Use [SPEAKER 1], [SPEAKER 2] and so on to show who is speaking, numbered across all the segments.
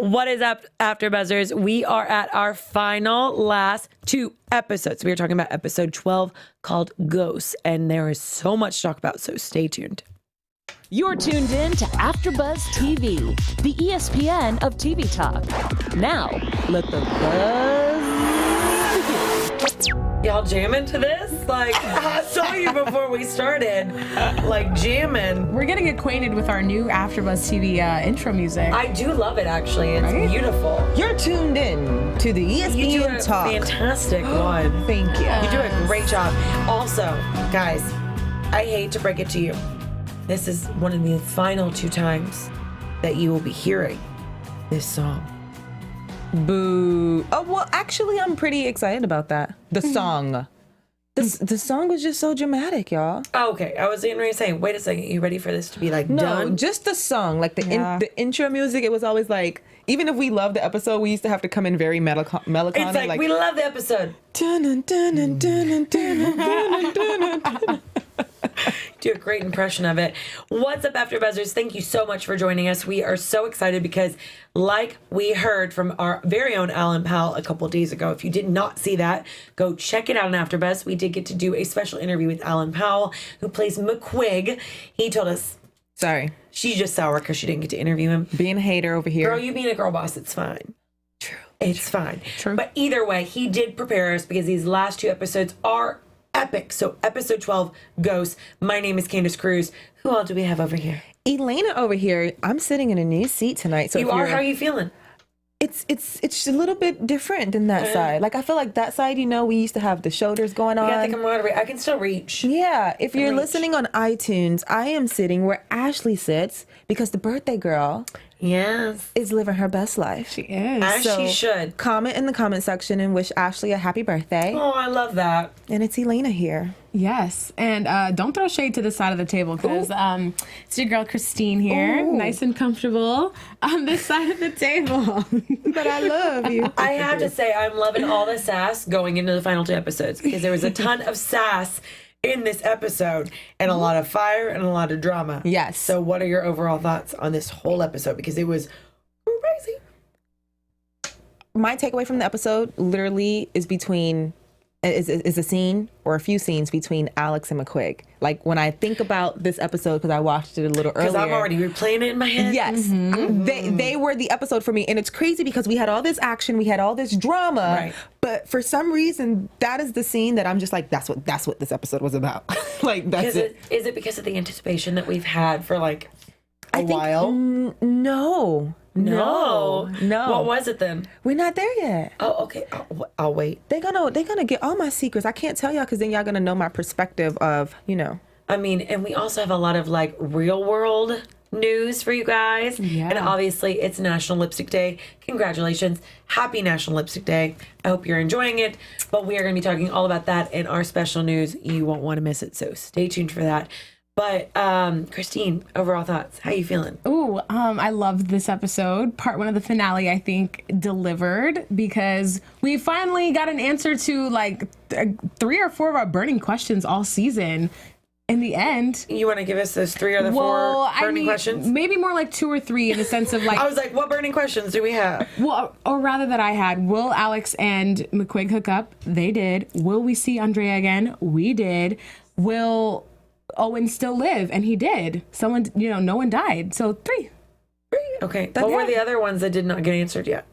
[SPEAKER 1] What is up, AfterBuzzers? We are at our last 2 episodes. We are talking about episode 12 called Ghosts, and there is so much to talk about, so stay tuned.
[SPEAKER 2] You're tuned in to AfterBuzz TV, the ESPN of TV talk. Now, let the buzz begin.
[SPEAKER 1] Y'all jamming to this? Like, I saw you before we started, like jamming.
[SPEAKER 3] We're getting acquainted with our new AfterBuzz TV intro music.
[SPEAKER 1] I do love it, actually. It's
[SPEAKER 3] Right?
[SPEAKER 1] beautiful.
[SPEAKER 4] You're tuned in to the
[SPEAKER 1] You do
[SPEAKER 4] ESPN
[SPEAKER 1] a
[SPEAKER 4] Talk.
[SPEAKER 1] fantastic one.
[SPEAKER 4] Thank you.
[SPEAKER 1] You do a great job. Also, guys, I hate to break it to you. This is one of the final 2 times that you will be hearing this song.
[SPEAKER 4] Boo. Oh, well, actually, I'm pretty excited about that. The song. The song was just so dramatic, y'all.
[SPEAKER 1] Oh, okay, I was getting ready to say, wait a second, you ready for this to be like
[SPEAKER 4] No,
[SPEAKER 1] done?
[SPEAKER 4] just the song. Like the
[SPEAKER 3] Yeah.
[SPEAKER 4] intro music, it was always like, even if we loved the episode, we used to have to come in very melancholic.
[SPEAKER 1] It's like, we love the episode. Do a great impression of it. What's up, AfterBuzzers? Thank you so much for joining us. We are so excited because, like we heard from our very own Alan Powell a couple days ago, if you did not see that, go check it out on AfterBuzz. We did get to do a special interview with Alan Powell, who plays McQuigg. He told us
[SPEAKER 4] Sorry.
[SPEAKER 1] she's just sour because she didn't get to interview him.
[SPEAKER 4] Being a hater over here.
[SPEAKER 1] Girl, you being a girl boss, it's fine.
[SPEAKER 4] True.
[SPEAKER 1] It's fine.
[SPEAKER 3] True.
[SPEAKER 1] But either way, he did prepare us because these last 2 episodes are epic. So episode 12, Ghosts. My name is Candice Cruz. Who all do we have over here?
[SPEAKER 4] Elayna over here. I'm sitting in a new seat tonight. So
[SPEAKER 1] You
[SPEAKER 4] if
[SPEAKER 1] are?
[SPEAKER 4] you're-
[SPEAKER 1] How are you feeling?
[SPEAKER 4] It's a little bit different than that side. Like I feel like that side, we used to have the shoulders going
[SPEAKER 1] We
[SPEAKER 4] on.
[SPEAKER 1] got the camaraderie. I can still reach.
[SPEAKER 4] Yeah, if you're
[SPEAKER 1] reach.
[SPEAKER 4] listening on iTunes, I am sitting where Ashley sits because the birthday girl
[SPEAKER 1] Yes.
[SPEAKER 4] is living her best life.
[SPEAKER 3] She is.
[SPEAKER 1] As she should.
[SPEAKER 4] Comment in the comment section and wish Ashley a happy birthday.
[SPEAKER 1] Oh, I love that.
[SPEAKER 4] And it's Elayna here.
[SPEAKER 3] Yes. And don't throw shade to the side of the table because it's your girl Christine here,
[SPEAKER 4] Ooh.
[SPEAKER 3] nice and comfortable on this side of the table.
[SPEAKER 4] But I love you.
[SPEAKER 1] I have to say, I'm loving all the sass going into the final 2 episodes because there was a ton of sass in this episode and a lot of fire and a lot of drama.
[SPEAKER 4] Yes.
[SPEAKER 1] So what are your overall thoughts on this whole episode? Because it was crazy.
[SPEAKER 4] My takeaway from the episode literally is a scene or a few scenes between Alex and McQuigg. Like when I think about this episode, because I watched it a little earlier.
[SPEAKER 1] Because I'm already replaying it in my head.
[SPEAKER 4] Yes, they were the episode for me, and it's crazy because we had all this action, we had all this drama,
[SPEAKER 1] Right.
[SPEAKER 4] but for some reason, that is the scene that I'm just like, that's what this episode was about. Like that's it.
[SPEAKER 1] Is it because of the anticipation that we've had for like a while?
[SPEAKER 4] No.
[SPEAKER 1] What was it then?
[SPEAKER 4] We're not there yet.
[SPEAKER 1] Oh, okay. I'll wait.
[SPEAKER 4] They're gonna get all my secrets. I can't tell y'all because then y'all gonna know my perspective of
[SPEAKER 1] I mean, and we also have a lot of like real world news for you guys.
[SPEAKER 3] Yeah.
[SPEAKER 1] And obviously it's National Lipstick Day. Congratulations. Happy National Lipstick Day. I hope you're enjoying it. But we are going to be talking all about that in our special news. You won't want to miss it. So stay tuned for that. But Christine, overall thoughts. How you feeling?
[SPEAKER 3] Ooh, I loved this episode. Part 1 of the finale, I think, delivered because we finally got an answer to like 3 or 4 of our burning questions all season. In the end,
[SPEAKER 1] You want to give us those 3 or the 4 burning questions?
[SPEAKER 3] maybe more like 2 or 3 in the sense of like,
[SPEAKER 1] I was like, what burning questions do we have?
[SPEAKER 3] well, or rather that I had, will Alex and McQuigg hook up? They did. Will we see Andrea again? We did. Will Owen still live? And he did. Someone, no one died. So 3.
[SPEAKER 1] Okay. What were the other ones that did not get answered yet?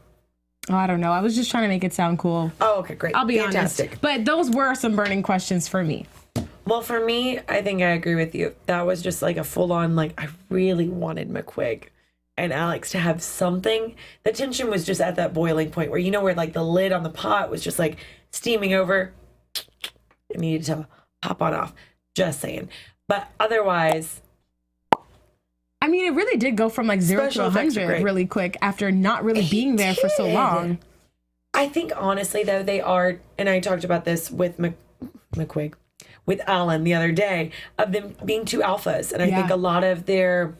[SPEAKER 3] Oh, I don't know. I was just trying to make it sound cool.
[SPEAKER 1] Oh, okay, great.
[SPEAKER 3] I'll be
[SPEAKER 1] Fantastic.
[SPEAKER 3] honest. But those were some burning questions for me.
[SPEAKER 1] Well, for me, I think I agree with you. That was just like a full-on, like, I really wanted McQuigg and Alex to have something. The tension was just at that boiling point where, where like the lid on the pot was just like steaming over. It needed to pop on off. Just saying. But otherwise,
[SPEAKER 3] I mean, it really did go from like 0 to
[SPEAKER 1] Special effects are
[SPEAKER 3] 100
[SPEAKER 1] great.
[SPEAKER 3] really quick after not really being there for so
[SPEAKER 1] did.
[SPEAKER 3] long.
[SPEAKER 1] I think honestly, though, they are, and I talked about this with McQuigg, with Alan the other day, of them being 2 alphas. And I think
[SPEAKER 3] Yeah.
[SPEAKER 1] a lot of their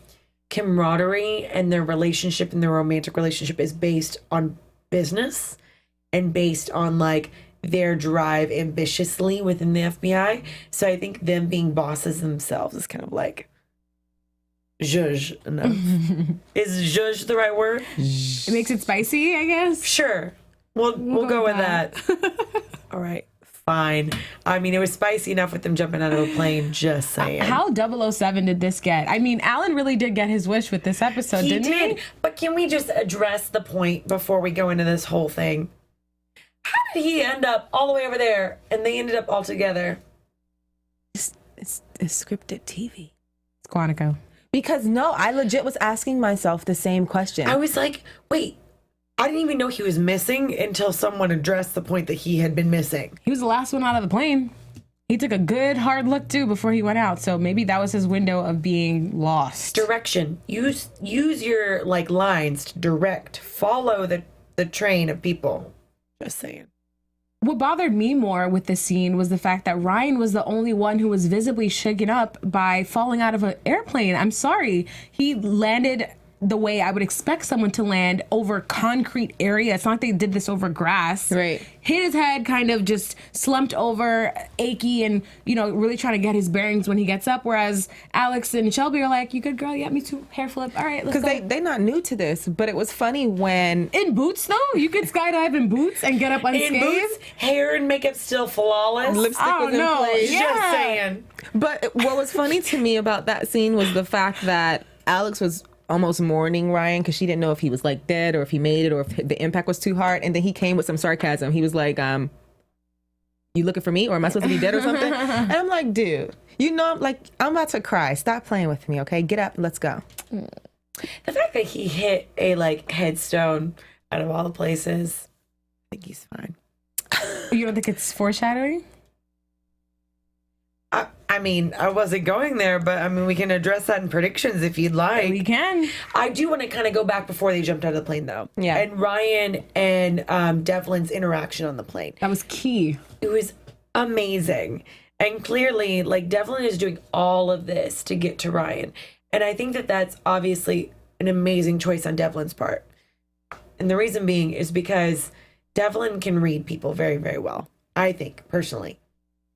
[SPEAKER 1] camaraderie and their relationship and their romantic relationship is based on business and based on like their drive ambitiously within the FBI. So I think them being bosses themselves is kind of like zhuzh enough. Is zhuzh the right word?
[SPEAKER 3] It makes it spicy, I guess.
[SPEAKER 1] Sure. We'll go with that. All right. Fine. I mean, it was spicy enough with them jumping out of a plane, just saying.
[SPEAKER 3] How 007 did this get? I mean, Alan really did get his wish with this episode,
[SPEAKER 1] He
[SPEAKER 3] didn't
[SPEAKER 1] did.
[SPEAKER 3] he?
[SPEAKER 1] But can we just address the point before we go into this whole thing? How did he end up all the way over there and they ended up all together?
[SPEAKER 4] It's scripted TV.
[SPEAKER 3] It's Quantico.
[SPEAKER 4] Because no, I legit was asking myself the same question.
[SPEAKER 1] I was like, wait, I didn't even know he was missing until someone addressed the point that he had been missing.
[SPEAKER 3] He was the last one out of the plane. He took a good hard look too before he went out. So maybe that was his window of being lost.
[SPEAKER 1] Direction. Use your like lines to direct. Follow the train of people. Just saying.
[SPEAKER 3] What bothered me more with this scene was the fact that Ryan was the only one who was visibly shaken up by falling out of an airplane. I'm sorry. He landed the way I would expect someone to land, over concrete area. It's not like they did this over grass.
[SPEAKER 4] Right.
[SPEAKER 3] Hit his head, kind of just slumped over, achy, and, you know, really trying to get his bearings when he gets up. Whereas Alex and Shelby are like, you good, girl? Yeah, me too. Hair flip. All right, let's go.
[SPEAKER 4] Because they not new to this, but it was funny when...
[SPEAKER 3] In boots, though? You could skydive in boots and get up unscathed?
[SPEAKER 1] In boots, hair and makeup still flawless.
[SPEAKER 4] Lipstick
[SPEAKER 3] Oh,
[SPEAKER 4] was in
[SPEAKER 3] no.
[SPEAKER 4] place.
[SPEAKER 3] Yeah.
[SPEAKER 1] Just saying.
[SPEAKER 4] But what was funny to me about that scene was the fact that Alex was almost mourning Ryan because she didn't know if he was like dead or if he made it or if the impact was too hard. And then he came with some sarcasm. He was like, you looking for me or am I supposed to be dead or something? And I'm like, dude, you know, I'm about to cry. Stop playing with me, okay? Get up, let's go.
[SPEAKER 1] The fact that he hit a like headstone out of all the places, I think he's fine.
[SPEAKER 3] You don't think it's foreshadowing?
[SPEAKER 1] I mean, I wasn't going there, but I mean, we can address that in predictions if you'd like.
[SPEAKER 3] We can.
[SPEAKER 1] I do want to kind of go back before they jumped out of the plane, though.
[SPEAKER 4] Yeah.
[SPEAKER 1] And Ryan and Devlin's interaction on the plane.
[SPEAKER 3] That was key.
[SPEAKER 1] It was amazing. And clearly, like, Devlin is doing all of this to get to Ryan. And I think that that's obviously an amazing choice on Devlin's part. And the reason being is because Devlin can read people very, very well. I think, personally.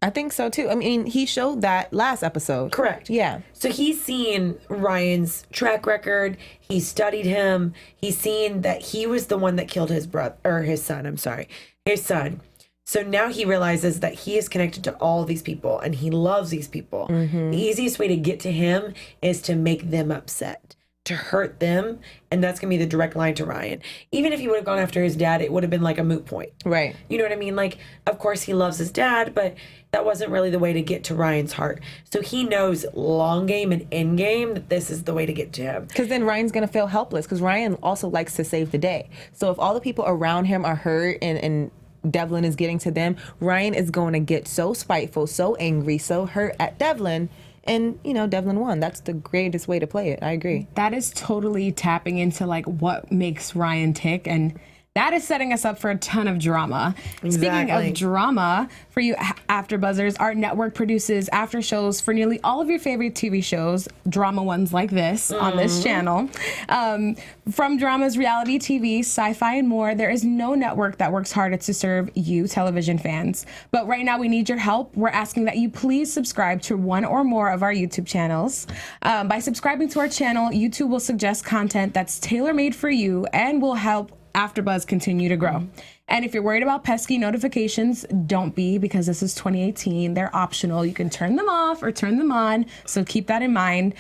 [SPEAKER 4] I think so too. I mean, he showed that last episode.
[SPEAKER 1] Correct.
[SPEAKER 4] Yeah.
[SPEAKER 1] So he's seen Ryan's track record. He studied him. He's seen that he was the one that killed his brother, or his son. I'm sorry, his son. So now he realizes that he is connected to all these people and he loves these people. The easiest way to get to him is to make them upset, to hurt them. And that's going to be the direct line to Ryan. Even if he would have gone after his dad, it would have been like a moot point.
[SPEAKER 4] Right.
[SPEAKER 1] You know what I mean? Like, of course he loves his dad, but that wasn't really the way to get to Ryan's heart. So he knows long game and end game that this is the way to get to him.
[SPEAKER 4] Because then Ryan's going to feel helpless because Ryan also likes to save the day. So if all the people around him are hurt and Devlin is getting to them, Ryan is going to get so spiteful, so angry, so hurt at Devlin. And, you know, Devlin won. That's the greatest way to play it. I agree.
[SPEAKER 3] That is totally tapping into like what makes Ryan tick, and that is setting us up for a ton of drama. Speaking
[SPEAKER 1] Exactly.
[SPEAKER 3] of drama, for you AfterBuzzers, our network produces after shows for nearly all of your favorite TV shows, drama ones like this on this channel. From dramas, reality TV, sci-fi, and more, there is no network that works harder to serve you television fans. But right now we need your help. We're asking that you please subscribe to one or more of our YouTube channels. By subscribing to our channel, YouTube will suggest content that's tailor-made for you and will help AfterBuzz continue to grow. And if you're worried about pesky notifications, don't be, because this is 2018. They're optional. You can turn them off or turn them on. So keep that in mind.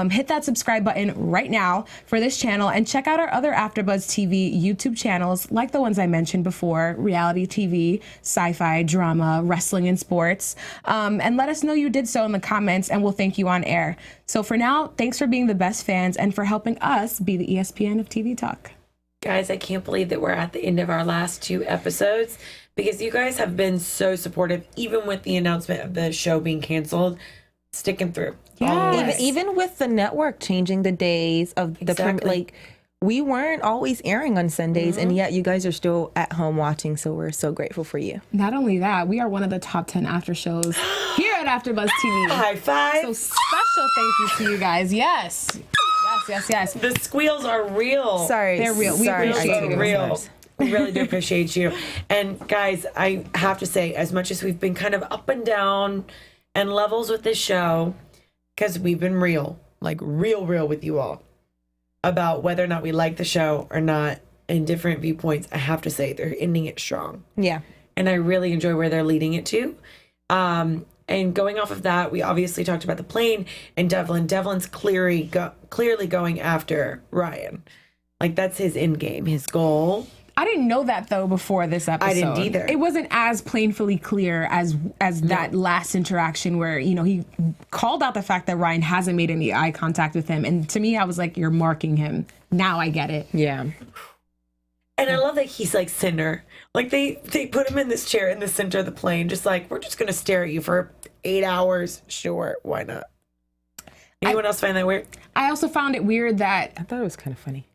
[SPEAKER 3] Hit that subscribe button right now for this channel and check out our other AfterBuzz TV YouTube channels, like the ones I mentioned before: reality TV, sci-fi, drama, wrestling, and sports. And let us know you did so in the comments, and we'll thank you on air. So for now, thanks for being the best fans and for helping us be the ESPN of TV talk.
[SPEAKER 1] Guys, I can't believe that we're at the end of our last 2 episodes because you guys have been so supportive, even with the announcement of the show being canceled, sticking through.
[SPEAKER 3] Yes.
[SPEAKER 4] Even with the network changing the days of the
[SPEAKER 1] Exactly.
[SPEAKER 4] like, we weren't always airing on Sundays, and yet you guys are still at home watching. So we're so grateful for you.
[SPEAKER 3] Not only that, we are one of the top 10 after shows here at AfterBuzz TV.
[SPEAKER 1] High five.
[SPEAKER 3] So special thank you to you guys. Yes. Yes.
[SPEAKER 1] The squeals are real.
[SPEAKER 4] Sorry,
[SPEAKER 3] They're real. We
[SPEAKER 4] Sorry,
[SPEAKER 3] appreciate
[SPEAKER 1] Squeals
[SPEAKER 3] you.
[SPEAKER 1] are real. We really do appreciate you. And guys, I have to say, as much as we've been kind of up and down and levels with this show, because we've been real. like real with you all about whether or not we like the show or not in different viewpoints, I have to say they're ending it strong.
[SPEAKER 4] Yeah.
[SPEAKER 1] And I really enjoy where they're leading it to. And going off of that, we obviously talked about the plane and Devlin. Devlin's clearly going after Ryan. Like, that's his end game, his goal.
[SPEAKER 3] I didn't know that though before this episode.
[SPEAKER 1] I didn't either.
[SPEAKER 3] It wasn't as plainly clear as that last interaction where, you know, he called out the fact that Ryan hasn't made any eye contact with him. And to me, I was like, you're marking him. Now I get it.
[SPEAKER 4] Yeah.
[SPEAKER 1] And I love that he's like Cinder. Like they put him in this chair in the center of the plane, just like, we're just gonna stare at you for 8 hours. Sure, why not? Anyone else find that weird?
[SPEAKER 3] I also found it weird that
[SPEAKER 4] I thought it was kind of funny.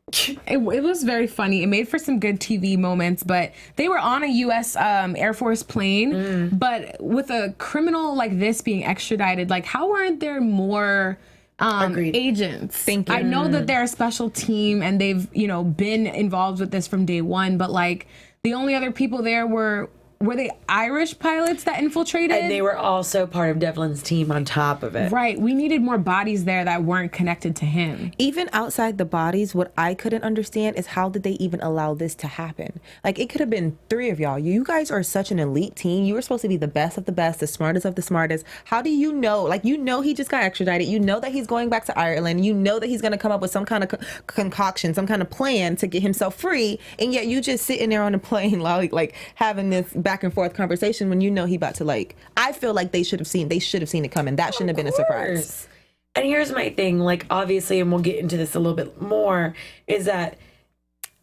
[SPEAKER 3] it was very funny. It made for some good TV moments, but they were on a U.S. Air Force plane. But with a criminal like this being extradited, like how aren't there more agents?
[SPEAKER 4] Thank you.
[SPEAKER 3] I know that they're a special team and they've, you know, been involved with this from day one, but like the only other people there were they Irish pilots that infiltrated?
[SPEAKER 1] And they were also part of Devlin's team on top of it.
[SPEAKER 3] Right. We needed more bodies there that weren't connected to him.
[SPEAKER 4] Even outside the bodies, what I couldn't understand is how did they even allow this to happen? Like, it could have been 3 of y'all. You guys are such an elite team. You were supposed to be the best of the best, the smartest of the smartest. How do you know? Like, you know he just got extradited. You know that he's going back to Ireland. You know that he's going to come up with some kind of concoction, some kind of plan to get himself free. And yet you just sitting there on a plane like having this back and forth conversation when you know he about to, like, I feel like they should have seen it coming. That shouldn't have been a surprise.
[SPEAKER 1] And here's my thing, like, obviously, and we'll get into this a little bit more, is that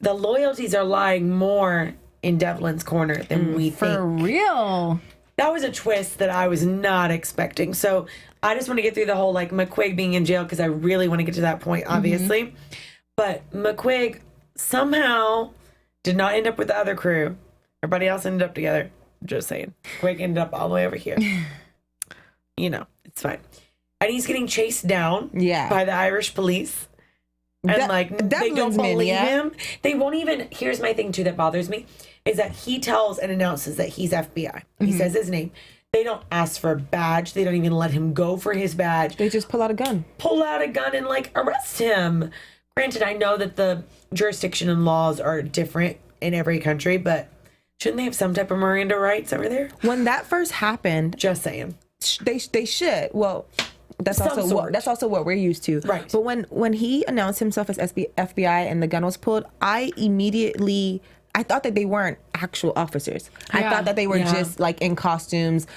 [SPEAKER 1] the loyalties are lying more in Devlin's corner than we think.
[SPEAKER 3] For real.
[SPEAKER 1] That was a twist that I was not expecting. So I just want to get through the whole, like, McQuigg being in jail because I really want to get to that point, obviously. But McQuigg somehow did not end up with the other crew. Everybody else ended up together. Just saying. Quig ended up all the way over here. You know, it's fine. And he's getting chased down by the Irish police. And they don't believe him. They won't even, here's my thing too that bothers me, is that he tells and announces that he's FBI. He says his name. They don't ask for a badge. They don't even let him go for his badge.
[SPEAKER 4] They just pull out a gun.
[SPEAKER 1] And like arrest him. Granted, I know that the jurisdiction and laws are different in every country, but shouldn't they have some type of Miranda rights over there?
[SPEAKER 4] When that first happened,
[SPEAKER 1] just saying,
[SPEAKER 4] they should. Well, that's also what we're used to.
[SPEAKER 1] Right.
[SPEAKER 4] But when he announced himself as FBI and the gun was pulled, I thought that they weren't actual officers. I thought that they were just like in costumes,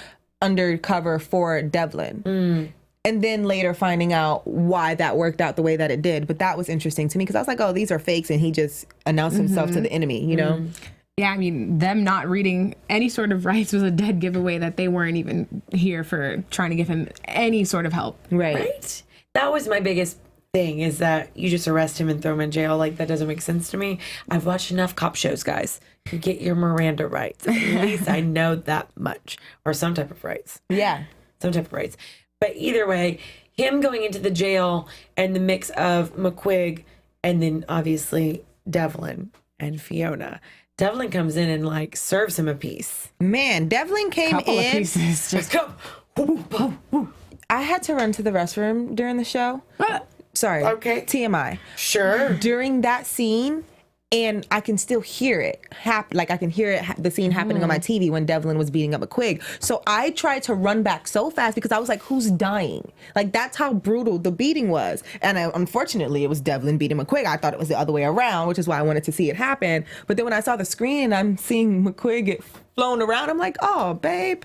[SPEAKER 4] undercover for Devlin. And then later finding out why that worked out the way that it did. But that was interesting to me because I was like, oh, these are fakes, and he just announced himself to the enemy, you know?
[SPEAKER 3] Yeah, I mean, them not reading any sort of rights was a dead giveaway that they weren't even here for trying to give him any sort of help.
[SPEAKER 1] Right? That was my biggest thing, is that you just arrest him and throw him in jail. Like, that doesn't make sense to me. I've watched enough cop shows, guys. You get your Miranda rights. At least I know that much. Or some type of rights.
[SPEAKER 4] Yeah.
[SPEAKER 1] Some type of rights. But either way, him going into the jail and the mix of McQuigg and then obviously Devlin and Fiona. Devlin comes in and like serves him a piece.
[SPEAKER 4] Man, Devlin came
[SPEAKER 3] Couple
[SPEAKER 4] in.
[SPEAKER 3] of pieces.
[SPEAKER 1] Just go.
[SPEAKER 4] I had to run to the restroom during the show. Sorry.
[SPEAKER 1] Okay.
[SPEAKER 4] TMI.
[SPEAKER 1] Sure.
[SPEAKER 4] During that scene, and I can still hear it like I can hear it, the scene happening on my TV when Devlin was beating up McQuigg. So I tried to run back so fast because I was like, who's dying? Like, that's how brutal the beating was. And unfortunately, it was Devlin beating McQuigg. I thought it was the other way around, which is why I wanted to see it happen. But then when I saw the screen and I'm seeing McQuigg get flown around, I'm like, oh, babe,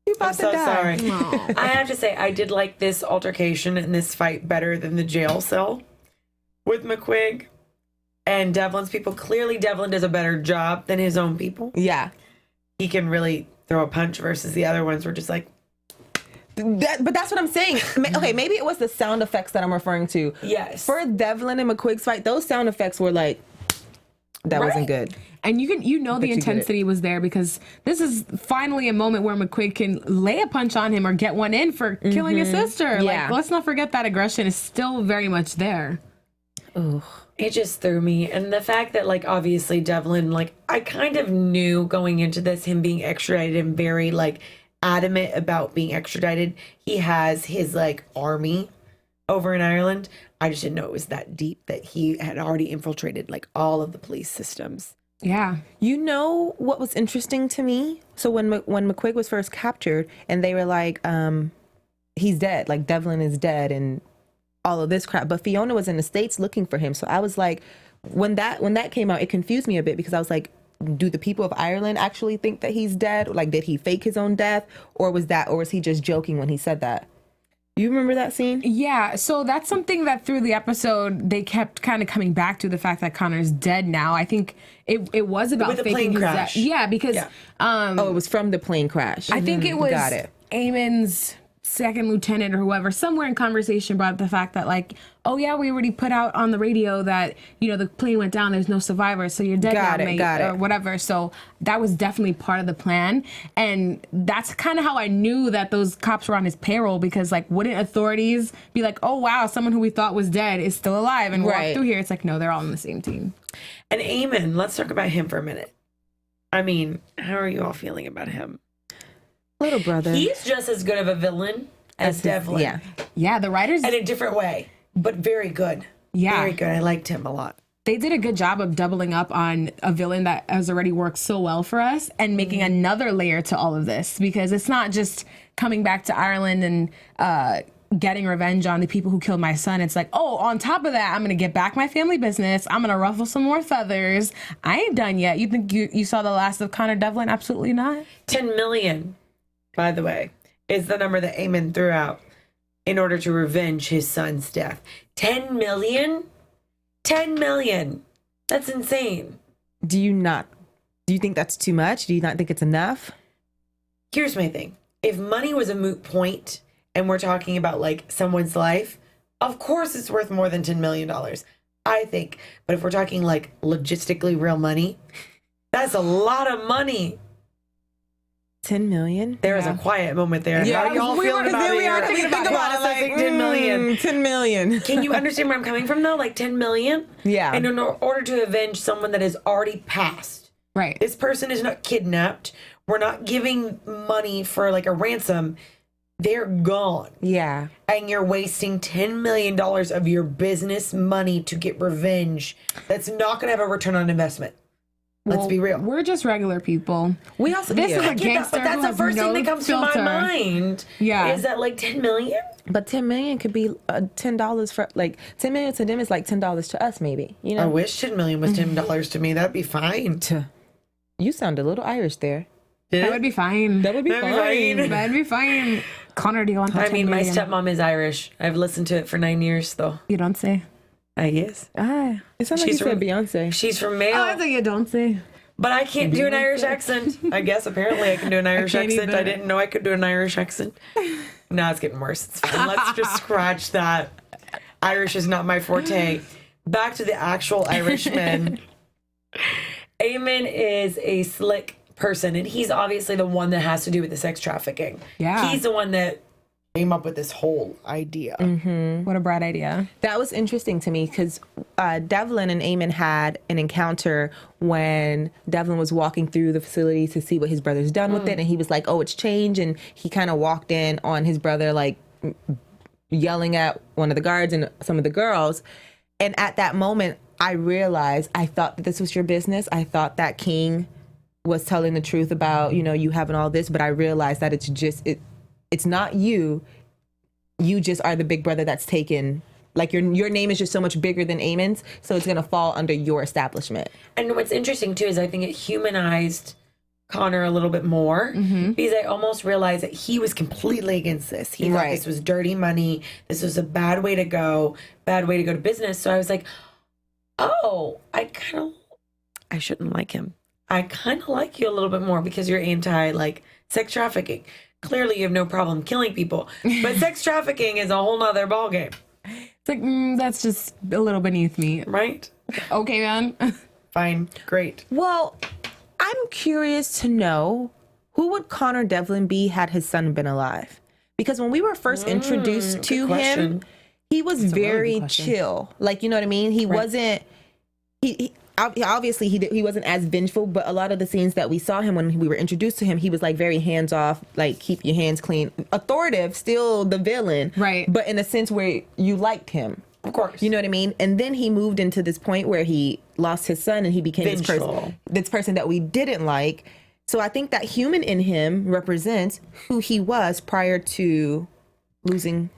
[SPEAKER 4] you about to die.
[SPEAKER 1] Sorry. I have to say, I did like this altercation and this fight better than the jail cell with McQuigg and Devlin's people. Clearly, Devlin does a better job than his own people.
[SPEAKER 4] Yeah.
[SPEAKER 1] He can really throw a punch versus the other ones were just like...
[SPEAKER 4] But that's what I'm saying. Okay, maybe it was the sound effects that I'm referring to.
[SPEAKER 1] Yes.
[SPEAKER 4] For Devlin and McQuigg's fight, those sound effects were like, that wasn't good.
[SPEAKER 3] And the intensity was there because this is finally a moment where McQuigg can lay a punch on him or get one in for killing his sister.
[SPEAKER 4] Yeah.
[SPEAKER 3] Like, let's not forget that aggression is still very much there.
[SPEAKER 4] Ugh.
[SPEAKER 1] It just threw me. And the fact that, like, obviously Devlin, like, I kind of knew going into this, him being extradited and very, like, adamant about being extradited. He has his, like, army over in Ireland. I just didn't know it was that deep, that he had already infiltrated like all of the police systems.
[SPEAKER 3] Yeah.
[SPEAKER 4] You know what was interesting to me? So when McQuigg was first captured and they were like, he's dead, like Devlin is dead and all of this crap. But Fiona was in the States looking for him. So I was like, when that came out, it confused me a bit because I was like, do the people of Ireland actually think that he's dead? Like, did he fake his own death? Or was he just joking when he said that? You remember that scene?
[SPEAKER 3] Yeah, so that's something that through the episode they kept kind of coming back to, the fact that Connor's dead now. I think it was about
[SPEAKER 1] With the
[SPEAKER 3] faking
[SPEAKER 1] plane
[SPEAKER 3] his
[SPEAKER 1] crash.
[SPEAKER 3] death. Yeah, because
[SPEAKER 1] Yeah.
[SPEAKER 4] It was from the plane crash.
[SPEAKER 3] I think it was
[SPEAKER 4] Got it.
[SPEAKER 3] Eamon's second lieutenant or whoever, somewhere in conversation brought up the fact that like, oh yeah, we already put out on the radio that, you know, the plane went down, there's no survivors, so you're dead now, mate, or whatever. So that was definitely part of the plan. And that's kind of how I knew that those cops were on his payroll, because like, wouldn't authorities be like, oh wow, someone who we thought was dead is still alive and walk through here? It's like, no, they're all on the same team.
[SPEAKER 1] And Eamon, let's talk about him for a minute. I mean, how are you all feeling about him?
[SPEAKER 4] Little brother.
[SPEAKER 1] He's just as good of a villain as Devlin.
[SPEAKER 4] Yeah.
[SPEAKER 3] Yeah, the writers,
[SPEAKER 1] In a different way, but very good.
[SPEAKER 3] Yeah.
[SPEAKER 1] Very good. I liked him a lot.
[SPEAKER 3] they did a good job of doubling up on a villain that has already worked so well for us and making another layer to all of this, because it's not just coming back to Ireland and getting revenge on the people who killed my son. It's like, oh, on top of that, I'm going to get back my family business. I'm going to ruffle some more feathers. I ain't done yet. You think you saw the last of Connor Devlin? Absolutely not.
[SPEAKER 1] 10 million, by the way, is the number that Eamon threw out in order to revenge his son's death. 10 million? 10 million. That's insane.
[SPEAKER 4] Do you think that's too much? Do you not think it's enough?
[SPEAKER 1] Here's my thing. If money was a moot point and we're talking about like someone's life, of course it's worth more than $10 million, I think. But if we're talking like logistically real money, that's a lot of money.
[SPEAKER 4] 10 million?
[SPEAKER 1] There was a quiet moment there.
[SPEAKER 4] Yeah,
[SPEAKER 1] How y'all feeling about it?
[SPEAKER 4] are thinking about it like
[SPEAKER 1] 10 million.
[SPEAKER 4] 10 million.
[SPEAKER 1] Can you understand where I'm coming from though? Like 10 million?
[SPEAKER 4] Yeah.
[SPEAKER 1] And in order to avenge someone that has already passed.
[SPEAKER 3] Right.
[SPEAKER 1] This person is not kidnapped. We're not giving money for like a ransom. They're gone.
[SPEAKER 4] Yeah.
[SPEAKER 1] And you're wasting $10 million of your business money to get revenge. That's not going to have a return on investment. Let's be real.
[SPEAKER 3] We're just regular people.
[SPEAKER 4] We also
[SPEAKER 3] This is
[SPEAKER 1] I
[SPEAKER 3] a
[SPEAKER 1] get that,
[SPEAKER 3] gangster
[SPEAKER 1] but that's
[SPEAKER 3] who
[SPEAKER 1] the
[SPEAKER 3] has
[SPEAKER 1] first
[SPEAKER 3] no
[SPEAKER 1] thing that comes
[SPEAKER 3] filter.
[SPEAKER 1] to my mind.
[SPEAKER 3] Yeah.
[SPEAKER 1] Is that like 10 million?
[SPEAKER 4] But 10 million could be $10 for, like, 10 million to them is like $10 to us, maybe. You know?
[SPEAKER 1] I wish 10 million was $10 to me. That'd be fine.
[SPEAKER 4] You sound a little Irish there.
[SPEAKER 3] That would be fine.
[SPEAKER 4] That would be fine.
[SPEAKER 3] That'd be fine. Connor, do you want that?
[SPEAKER 1] I mean,
[SPEAKER 3] 10
[SPEAKER 1] my
[SPEAKER 3] million?
[SPEAKER 1] stepmom is Irish. I've listened to it for 9 years, though.
[SPEAKER 3] You don't say.
[SPEAKER 1] I guess.
[SPEAKER 3] Ah.
[SPEAKER 4] It sounds like you
[SPEAKER 1] She's
[SPEAKER 4] said
[SPEAKER 1] from-
[SPEAKER 4] Beyonce.
[SPEAKER 1] She's from Mayo,
[SPEAKER 3] Oh, I think you don't say.
[SPEAKER 1] but I can't do an Irish accent. I guess apparently I can do an Irish
[SPEAKER 3] can't
[SPEAKER 1] accent.
[SPEAKER 3] either.
[SPEAKER 1] I didn't know I could do an Irish accent. No, it's getting worse. It's fine. Let's just scratch that. Irish is not my forte. Back to the actual Irishman. Eamon is a slick person, and he's obviously the one that has to do with the sex trafficking.
[SPEAKER 3] Yeah.
[SPEAKER 1] He's the one that came up with this whole idea.
[SPEAKER 3] What a bright idea.
[SPEAKER 4] That was interesting to me because Devlin and Eamon had an encounter when Devlin was walking through the facility to see what his brother's done with it. And he was like, oh, it's changed. And he kind of walked in on his brother, like yelling at one of the guards and some of the girls. And at that moment, I realized, I thought that this was your business. I thought that King was telling the truth about, you know, you having all this. But I realized that it's not you. You just are the big brother that's taken. Like your name is just so much bigger than Eamon's, so it's gonna fall under your establishment.
[SPEAKER 1] And what's interesting too is I think it humanized Connor a little bit more because I almost realized that he was completely against this. He thought this was dirty money. This was a bad way to go to business. So I was like, oh, I shouldn't like him. I kind of like you a little bit more because you're anti like sex trafficking. Clearly you have no problem killing people, but sex trafficking is a whole nother ballgame.
[SPEAKER 3] It's like, that's just a little beneath me.
[SPEAKER 1] Right?
[SPEAKER 3] Okay, man.
[SPEAKER 1] Fine. Great.
[SPEAKER 4] Well, I'm curious to know, who would Connor Devlin be had his son been alive? Because when we were first introduced to him,
[SPEAKER 1] question.
[SPEAKER 4] he was
[SPEAKER 3] really
[SPEAKER 4] very
[SPEAKER 3] good question.
[SPEAKER 4] chill. Like, you know what I mean? He wasn't. obviously he wasn't as vengeful, but a lot of the scenes that we saw him when we were introduced to him, he was like very hands off, like keep your hands clean, authoritative, still the villain,
[SPEAKER 3] right?
[SPEAKER 4] But in a sense where you liked him,
[SPEAKER 1] of course,
[SPEAKER 4] you know what I mean. And then he moved into this point where he lost his son and he became this person that we didn't like. So I think that human in him represents who he was prior to losing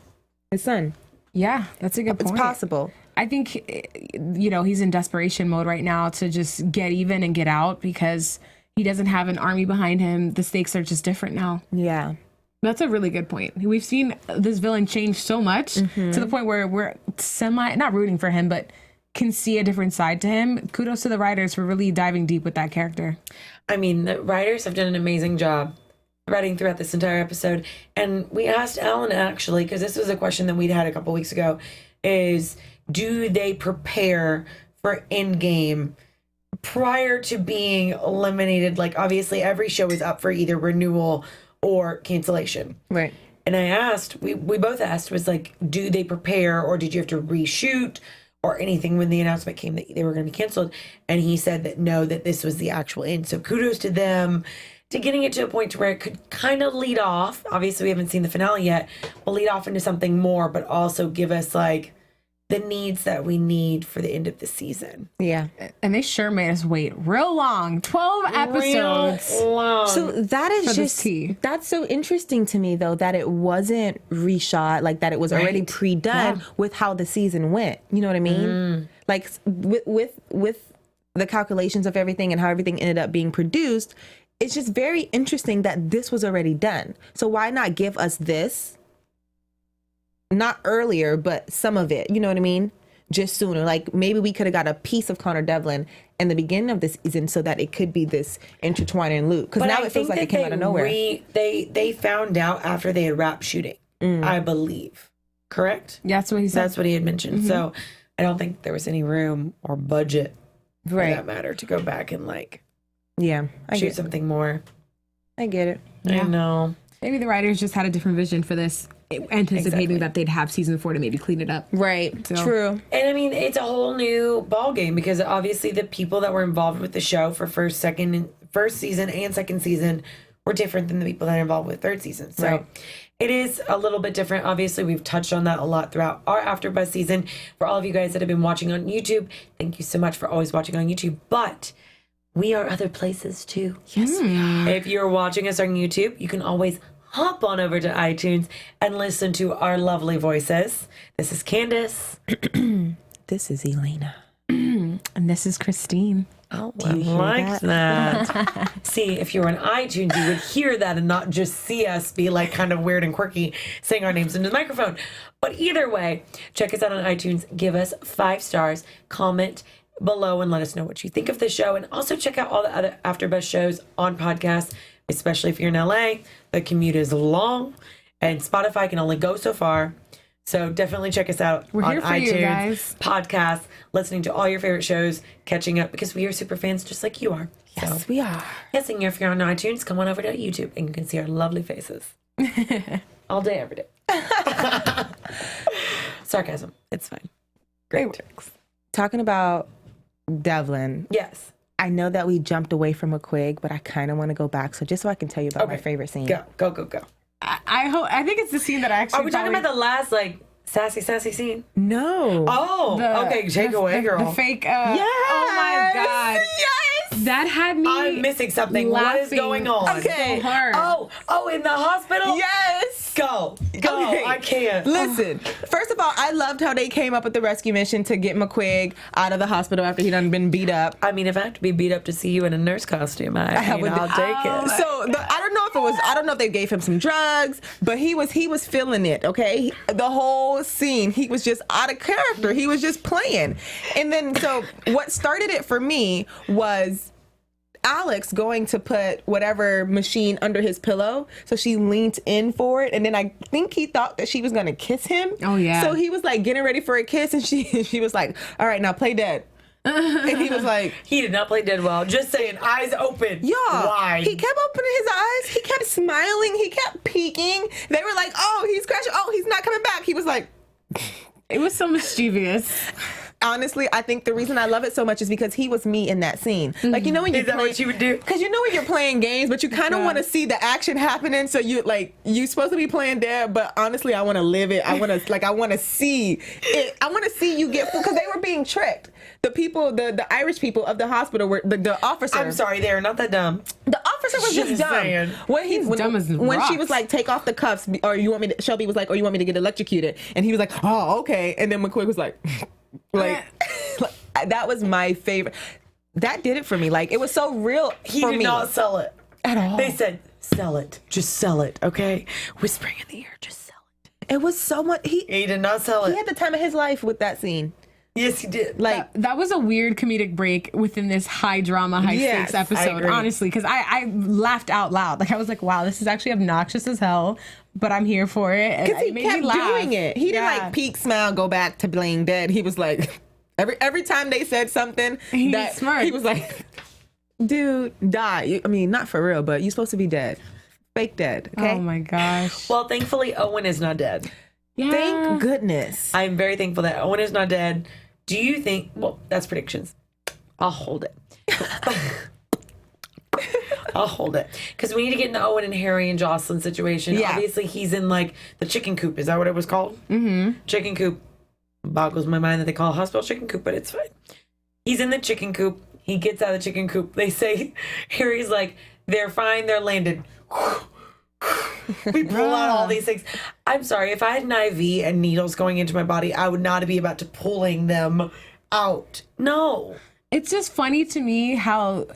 [SPEAKER 4] his son.
[SPEAKER 3] Yeah, that's a good point.
[SPEAKER 4] It's possible.
[SPEAKER 3] I think, he's in desperation mode right now to just get even and get out because he doesn't have an army behind him. The stakes are just different now.
[SPEAKER 4] Yeah.
[SPEAKER 3] That's a really good point. We've seen this villain change so much to the point where we're not rooting for him, but can see a different side to him. Kudos to the writers for really diving deep with that character.
[SPEAKER 1] I mean, the writers have done an amazing job writing throughout this entire episode. And we asked Alan, actually, because this was a question that we'd had a couple weeks ago, is do they prepare for Endgame prior to being eliminated? Like, obviously, every show is up for either renewal or cancellation.
[SPEAKER 4] Right.
[SPEAKER 1] And I asked, we both asked, was like, do they prepare or did you have to reshoot or anything when the announcement came that they were going to be canceled? And he said that no, that this was the actual end. So kudos to them to getting it to a point to where it could kind of lead off. Obviously, we haven't seen the finale yet. We'll lead off into something more, but also give us like the needs that we need for the end of the season.
[SPEAKER 4] Yeah.
[SPEAKER 3] And they sure made us wait real long. 12 episodes.
[SPEAKER 1] Real long.
[SPEAKER 4] So that is just, that's so interesting to me though, that it wasn't reshot, like that it was already pre-done with how the season went. You know what I mean? Like with the calculations of everything and how everything ended up being produced, it's just very interesting that this was already done. So why not give us this? Not earlier, but some of it, you know what I mean? Just sooner. Like maybe we could have got a piece of Connor Devlin in the beginning of this season so that it could be this intertwining loop. Because now it feels like it came out of nowhere.
[SPEAKER 1] They found out after they had wrapped shooting, I believe. Correct?
[SPEAKER 3] Yeah, that's what he said.
[SPEAKER 1] That's what he had mentioned. So I don't think there was any room or budget for that matter to go back and like shoot something more.
[SPEAKER 4] I get it.
[SPEAKER 1] I know.
[SPEAKER 3] Maybe the writers just had a different vision for this, anticipating that they'd have season 4 to maybe clean it up.
[SPEAKER 4] Right.
[SPEAKER 3] So.
[SPEAKER 4] True.
[SPEAKER 1] And I mean, it's a whole new ball game because obviously the people that were involved with the show for first season and second season were different than the people that are involved with third season. So it is a little bit different. Obviously, we've touched on that a lot throughout our AfterBuzz season. For all of you guys that have been watching on YouTube, thank you so much for always watching on YouTube. But we are other places too.
[SPEAKER 4] Yes, we are.
[SPEAKER 1] If you're watching us on YouTube, you can always hop on over to iTunes and listen to our lovely voices. This is Candice.
[SPEAKER 4] This is Elayna.
[SPEAKER 3] And this is Christine.
[SPEAKER 1] Oh, I like that. See, if you were on iTunes, you would hear that and not just see us be like kind of weird and quirky saying our names into the microphone. But either way, check us out on iTunes. Give us 5 stars. Comment below and let us know what you think of the show. And also check out all the other AfterBuzz shows on podcasts, especially if you're in LA. The commute is long and Spotify can only go so far. So definitely check us out on
[SPEAKER 3] here for
[SPEAKER 1] iTunes,
[SPEAKER 3] you guys.
[SPEAKER 1] podcasts, listening to all your favorite shows, catching up because we are super fans just like you are.
[SPEAKER 4] Yes,
[SPEAKER 1] so,
[SPEAKER 4] we are.
[SPEAKER 1] yes, and if you're on iTunes, come on over to YouTube and you can see our lovely faces. All day, every day. Sarcasm. It's fine. Great tricks.
[SPEAKER 4] Talking about Devlin.
[SPEAKER 1] Yes.
[SPEAKER 4] I know that we jumped away from Mcquigg, but I kind of want to go back. So just so I can tell you about my favorite scene.
[SPEAKER 1] Go.
[SPEAKER 3] I think it's the scene that I actually.
[SPEAKER 1] Are we talking about the last like sassy scene?
[SPEAKER 4] No.
[SPEAKER 1] Oh, okay. Take away, girl.
[SPEAKER 3] The fake.
[SPEAKER 4] Yes.
[SPEAKER 3] Oh my god.
[SPEAKER 4] Yes.
[SPEAKER 3] That had me.
[SPEAKER 1] I'm missing something. What is going on?
[SPEAKER 4] Okay.
[SPEAKER 3] So hard.
[SPEAKER 1] Oh, in the hospital?
[SPEAKER 4] Yes.
[SPEAKER 1] Go.
[SPEAKER 4] Okay.
[SPEAKER 1] I can't.
[SPEAKER 4] Listen, first of all, I loved how they came up with the rescue mission to get Mcquigg out of the hospital after he done been beat up.
[SPEAKER 1] I mean, if I have to be beat up to see you in a nurse costume, I'll take it.
[SPEAKER 4] So I don't know if they gave him some drugs, but he was feeling it. Okay, the whole scene, he was just out of character. He was just playing, and then so what started it for me was Alex going to put whatever machine under his pillow. So she leaned in for it. And then I think he thought that she was going to kiss him.
[SPEAKER 3] Oh, yeah.
[SPEAKER 4] So he was like getting ready for a kiss. And she was like, all right, now play dead. And he was like,
[SPEAKER 1] he did not play dead well. Just saying, eyes open.
[SPEAKER 4] Yeah.
[SPEAKER 1] Wide.
[SPEAKER 4] He kept opening his eyes. He kept smiling. He kept peeking. They were like, oh, he's crashing. Oh, he's not coming back. He was like,
[SPEAKER 3] It was so mischievous.
[SPEAKER 4] honestly, I think the reason I love it so much is because he was me in that scene. Like, you know when
[SPEAKER 1] Is that what you would do?
[SPEAKER 4] Because you know when you're playing games, but you kind of want to see the action happening. So you're supposed to be playing dead, but honestly, I want to live it. I want to see it. I want to see you get fooled because they were being tricked. The people, the Irish people of the hospital were the officer.
[SPEAKER 1] I'm sorry, they're not that dumb.
[SPEAKER 4] The officer was just dumb.
[SPEAKER 1] Saying.
[SPEAKER 4] When
[SPEAKER 3] dumb as
[SPEAKER 4] when she
[SPEAKER 3] rocks.
[SPEAKER 4] was like, take off the cuffs, or you want me to, Shelby was like, or you want me to get electrocuted, and he was like, oh, okay, and then McQuigg was like that was my favorite. That did it for me. Like, it was so real.
[SPEAKER 1] He
[SPEAKER 4] for
[SPEAKER 1] did
[SPEAKER 4] me.
[SPEAKER 1] not sell it
[SPEAKER 4] At all.
[SPEAKER 1] They said, sell it. Just sell it, okay? Whispering in the ear, just sell it.
[SPEAKER 4] It was so much. He
[SPEAKER 1] did not sell it.
[SPEAKER 4] had the time of his life with that scene.
[SPEAKER 1] Yes, he did.
[SPEAKER 4] Like,
[SPEAKER 3] That was a weird comedic break within this high drama, high
[SPEAKER 4] Yes,
[SPEAKER 3] stakes
[SPEAKER 1] I
[SPEAKER 3] episode,
[SPEAKER 1] agree.
[SPEAKER 3] honestly, because I laughed out loud. Like, I was like, wow, this is actually obnoxious as hell, but I'm here for it. And
[SPEAKER 4] because he
[SPEAKER 3] it made
[SPEAKER 4] kept
[SPEAKER 3] me laugh.
[SPEAKER 4] doing it. He didn't like peek, smile, go back to being dead. He was like, every time they said something,
[SPEAKER 3] He
[SPEAKER 4] that
[SPEAKER 3] smirked.
[SPEAKER 4] he was like, dude, die. I mean, not for real, but you're supposed to be dead. Fake dead, okay?
[SPEAKER 3] Oh my gosh.
[SPEAKER 1] Well, thankfully, Owen is not dead.
[SPEAKER 3] Yeah.
[SPEAKER 4] Thank goodness.
[SPEAKER 1] I'm very thankful that Owen is not dead. Do you think, well, that's predictions. I'll hold it. I'll hold it. Because we need to get in the Owen and Harry and Jocelyn situation.
[SPEAKER 4] Yeah.
[SPEAKER 1] Obviously, he's in like the chicken coop. Is that what it was called? Mm-hmm. Chicken coop. Boggles my mind that they call a hospital chicken coop, but it's fine. He's in the chicken coop. He gets out of the chicken coop. They say, Harry's like, they're fine, they're landed. We pull out all these things. I'm sorry, if I had an IV and needles going into my body, I would not be about to pulling them out. No.
[SPEAKER 3] It's just funny to me how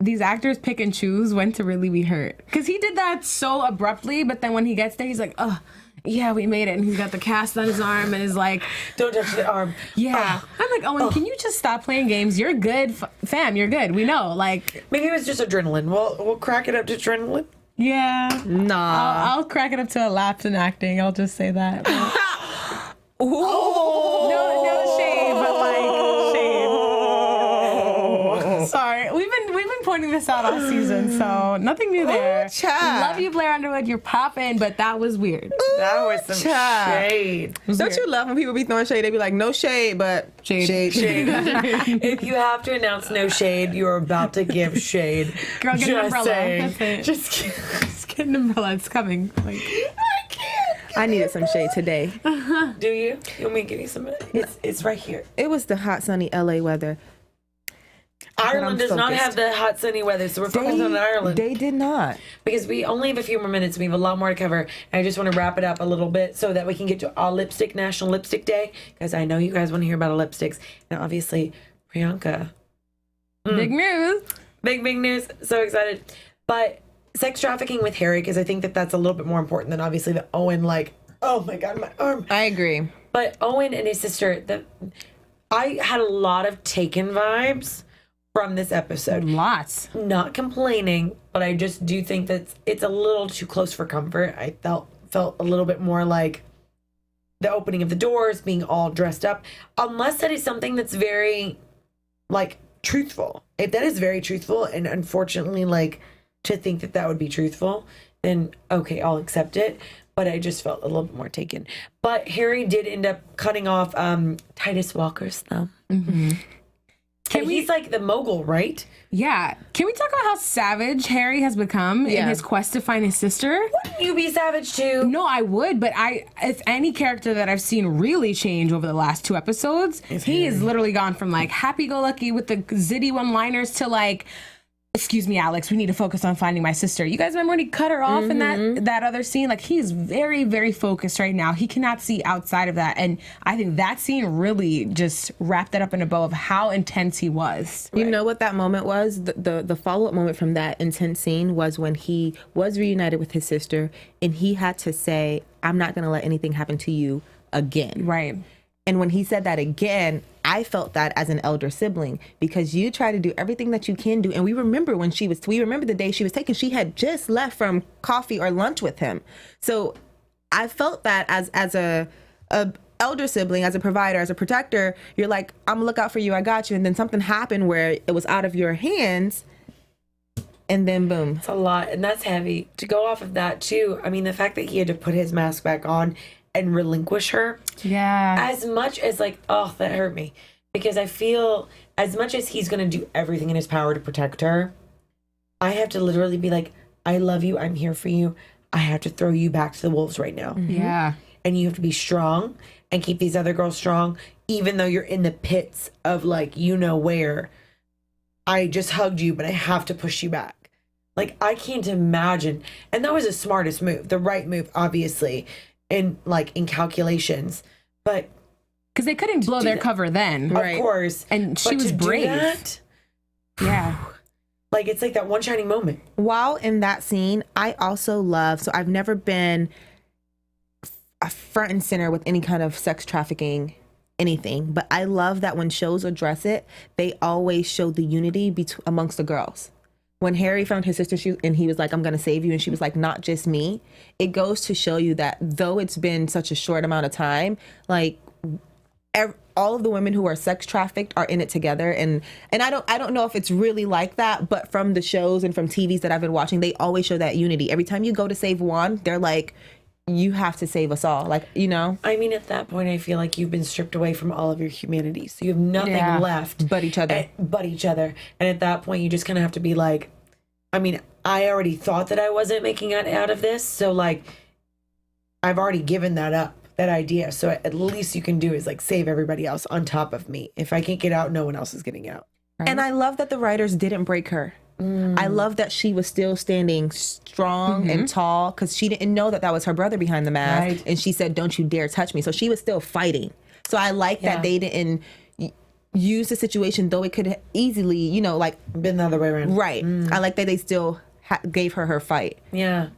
[SPEAKER 3] these actors pick and choose when to really be hurt. Because he did that so abruptly, but then when he gets there, he's like, oh, yeah, we made it. And he's got the cast on his arm and is like,
[SPEAKER 1] Don't touch the arm.
[SPEAKER 3] yeah. I'm like, Owen, can you just stop playing games? You're good, fam. You're good. We know. Like,
[SPEAKER 1] Maybe it was just adrenaline. We'll crack it up to adrenaline.
[SPEAKER 3] yeah.
[SPEAKER 4] Nah.
[SPEAKER 3] I'll crack it up to a lapse in acting. I'll just say that.
[SPEAKER 4] Ooh.
[SPEAKER 3] No shade, but like shade. Sorry, we've been pointing this out all season, so nothing new there.
[SPEAKER 4] child.
[SPEAKER 3] Love you, Blair Underwood. You're popping, but that was weird.
[SPEAKER 1] That was some
[SPEAKER 4] child.
[SPEAKER 1] shade.
[SPEAKER 4] Don't you love when people be throwing shade? They be like, no shade, but
[SPEAKER 3] Shade.
[SPEAKER 1] Shade. If you have to announce no shade, you're about to give shade.
[SPEAKER 3] Girl, get an
[SPEAKER 1] Just
[SPEAKER 3] umbrella.
[SPEAKER 1] saying.
[SPEAKER 3] That's it.
[SPEAKER 1] Just kidding.
[SPEAKER 3] Just get an umbrella. It's coming. Like,
[SPEAKER 1] I can't.
[SPEAKER 4] I needed some shade today.
[SPEAKER 1] Do you? You want me to give you some? It's right here.
[SPEAKER 4] It was the hot, sunny LA weather.
[SPEAKER 1] Ireland does not
[SPEAKER 4] focused.
[SPEAKER 1] have the hot sunny weather, so we're focused on Ireland.
[SPEAKER 4] They did not.
[SPEAKER 1] Because we only have a few more minutes. We have a lot more to cover. And I just want to wrap it up a little bit so that we can get to our lipstick, National Lipstick Day. Because I know you guys want to hear about our lipsticks. And obviously, Priyanka.
[SPEAKER 3] big news.
[SPEAKER 1] Big news. So excited. But sex trafficking with Harry, because I think that that's a little bit more important than obviously the Owen, like, oh my God, my arm.
[SPEAKER 4] I agree.
[SPEAKER 1] But Owen and his sister, I had a lot of Taken vibes from this episode.
[SPEAKER 3] Lots.
[SPEAKER 1] Not complaining, but I just do think that it's a little too close for comfort. I felt a little bit more like the opening of the doors, being all dressed up, unless that is something that's very, like, truthful. If that is very truthful, and unfortunately, like, to think that that would be truthful, then okay, I'll accept it. But I just felt a little bit more Taken. But Harry did end up cutting off Titus Walker's thumb. Mm-hmm. He's like the mogul, right?
[SPEAKER 3] Yeah. Can we talk about how savage Harry has become in his quest to find his sister?
[SPEAKER 1] Wouldn't you be savage too?
[SPEAKER 3] No, I would, but if any character that I've seen really change over the last 2 episodes, he has literally gone from like happy-go-lucky with the zitty one-liners to like, excuse me, Alex, we need to focus on finding my sister. You guys remember when he cut her off in that other scene? Like, he's very, very focused right now. He cannot see outside of that. And I think that scene really just wrapped that up in a bow of how intense he was.
[SPEAKER 4] You know what that moment was? The follow-up moment from that intense scene was when he was reunited with his sister and he had to say, I'm not going to let anything happen to you again.
[SPEAKER 3] Right.
[SPEAKER 4] And when he said that again, I felt that as an elder sibling, because you try to do everything that you can do. And we remember we remember the day she was taken, she had just left from coffee or lunch with him. So I felt that as a elder sibling, as a provider, as a protector, you're like, I'm gonna look out for you. I got you. And then something happened where it was out of your hands. And then boom.
[SPEAKER 1] It's a lot. And that's heavy. To go off of that too, I mean, the fact that he had to put his mask back on and relinquish her.
[SPEAKER 3] Yeah.
[SPEAKER 1] As much as like, oh, that hurt me. because I feel as much as he's going to do everything in his power to protect her, I have to literally be like, I love you. I'm here for you. I have to throw you back to the wolves right now.
[SPEAKER 3] Yeah.
[SPEAKER 1] And you have to be strong and keep these other girls strong, even though you're in the pits of like, you know where. I just hugged you, but I have to push you back. Like, I can't imagine. And that was the smartest move, the right move, obviously, in calculations. But
[SPEAKER 3] Because they couldn't blow their cover then.
[SPEAKER 1] of course.
[SPEAKER 3] And she
[SPEAKER 1] But
[SPEAKER 3] was
[SPEAKER 1] to do
[SPEAKER 3] brave.
[SPEAKER 1] that,
[SPEAKER 3] Yeah.
[SPEAKER 1] like, it's like that one shining moment.
[SPEAKER 4] While in that scene, I also love, so I've never been a front and center with any kind of sex trafficking anything, but I love that when shows address it, they always show the unity amongst the girls. When Harry found his sister and he was like, I'm going to save you, and she was like, not just me, it goes to show you that though it's been such a short amount of time, like all of the women who are sex trafficked are in it together. And I don't know if it's really like that, but from the shows and from TVs that I've been watching, they always show that unity. Every time you go to save one, they're like, you have to save us all. Like, you know?
[SPEAKER 1] I mean, at that point, I feel like you've been stripped away from all of your humanity. So you have nothing left.
[SPEAKER 4] But each other.
[SPEAKER 1] But each other. And at that point, you just kind of have to be like, I mean, I already thought that I wasn't making it out of this. So, like, I've already given that up, that idea. So at least you can do is, like, save everybody else on top of me. If I can't get out, no one else is getting out.
[SPEAKER 3] Right?
[SPEAKER 4] And I love that the writers didn't break her. I love that she was still standing strong and tall, because she didn't know that was her brother behind the mask.
[SPEAKER 1] Right.
[SPEAKER 4] And she said, don't you dare touch me. So she was still fighting. So I like that they didn't use the situation, though it could easily, you know, like.
[SPEAKER 1] Been the other way around.
[SPEAKER 4] Right. I like that they still gave her fight.
[SPEAKER 1] Yeah.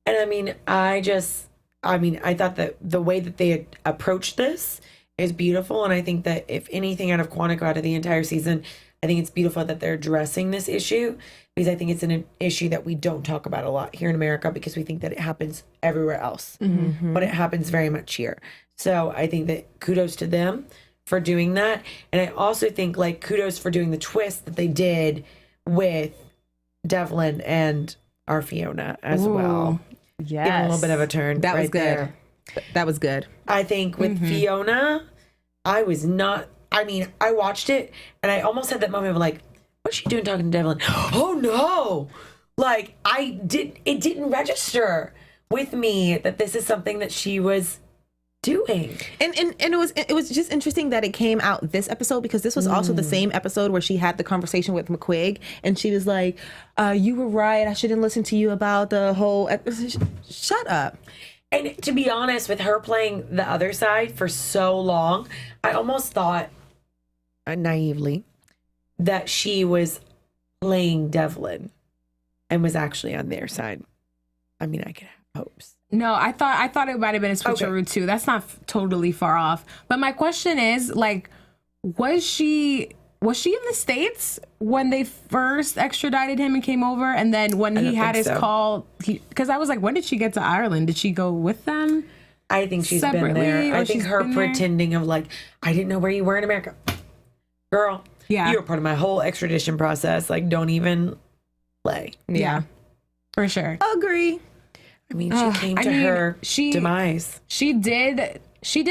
[SPEAKER 1] And I mean, I thought that the way that they had approached this is beautiful. And I think that if anything out of Quantico, out of the entire season, I think it's beautiful that they're addressing this issue, because I think it's an issue that we don't talk about a lot here in America, because we think that it happens everywhere else, but it happens very much here. So I think that kudos to them for doing that. And I also think, like, kudos for doing the twist that they did with Devlin and our Fiona as well.
[SPEAKER 4] Yes.
[SPEAKER 1] Give them a little bit of a turn.
[SPEAKER 4] That was
[SPEAKER 1] right
[SPEAKER 4] good.
[SPEAKER 1] there.
[SPEAKER 4] That was good.
[SPEAKER 1] I think with Fiona, I watched it and I almost had that moment of like, what's she doing talking to Devlin? Oh no! Like, it didn't register with me that this is something that she was doing.
[SPEAKER 4] And it was just interesting that it came out this episode, because this was also the same episode where she had the conversation with Mcquigg, and she was like, you were right, I shouldn't listen to you about the whole shut up.
[SPEAKER 1] And to be honest, with her playing the other side for so long, I almost thought, naively, that she was playing Devlin and was actually on their side. I mean, I could have hopes.
[SPEAKER 3] No, I thought it might have been a switcheroo too. That's not totally far off. But my question is, like, was she in the States when they first extradited him and came over? And then when he had his call, because I was like, when did she get to Ireland? Did she go with them?
[SPEAKER 1] I think she's been
[SPEAKER 3] Separately,
[SPEAKER 1] there.
[SPEAKER 3] or
[SPEAKER 1] I think
[SPEAKER 3] she's
[SPEAKER 1] her
[SPEAKER 3] been there?
[SPEAKER 1] pretending of like, I didn't know where you were in America. Girl,
[SPEAKER 3] Yeah.
[SPEAKER 1] you were part of my whole extradition process. Like, don't even play.
[SPEAKER 3] Yeah, for sure.
[SPEAKER 4] Agree.
[SPEAKER 1] I mean, she came to her demise.
[SPEAKER 3] She did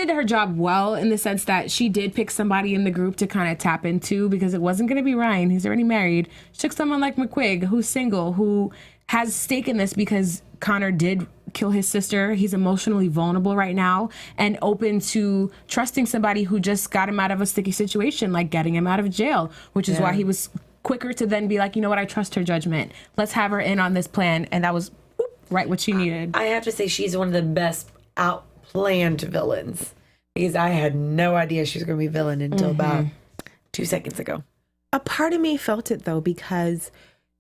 [SPEAKER 3] her job well, in the sense that she did pick somebody in the group to kind of tap into, because it wasn't going to be Ryan. He's already married. She took someone like Mcquigg, who's single, who has stake in this because Connor did kill his sister. He's emotionally vulnerable right now and open to trusting somebody who just got him out of a sticky situation, like getting him out of jail, which is why he was quicker to then be like, you know what, I trust her judgment. Let's have her in on this plan. And that was right what she needed.
[SPEAKER 1] I have to say, she's one of the best outplanned villains, because I had no idea she was going to be a villain until about 2 seconds ago.
[SPEAKER 4] A part of me felt it though, because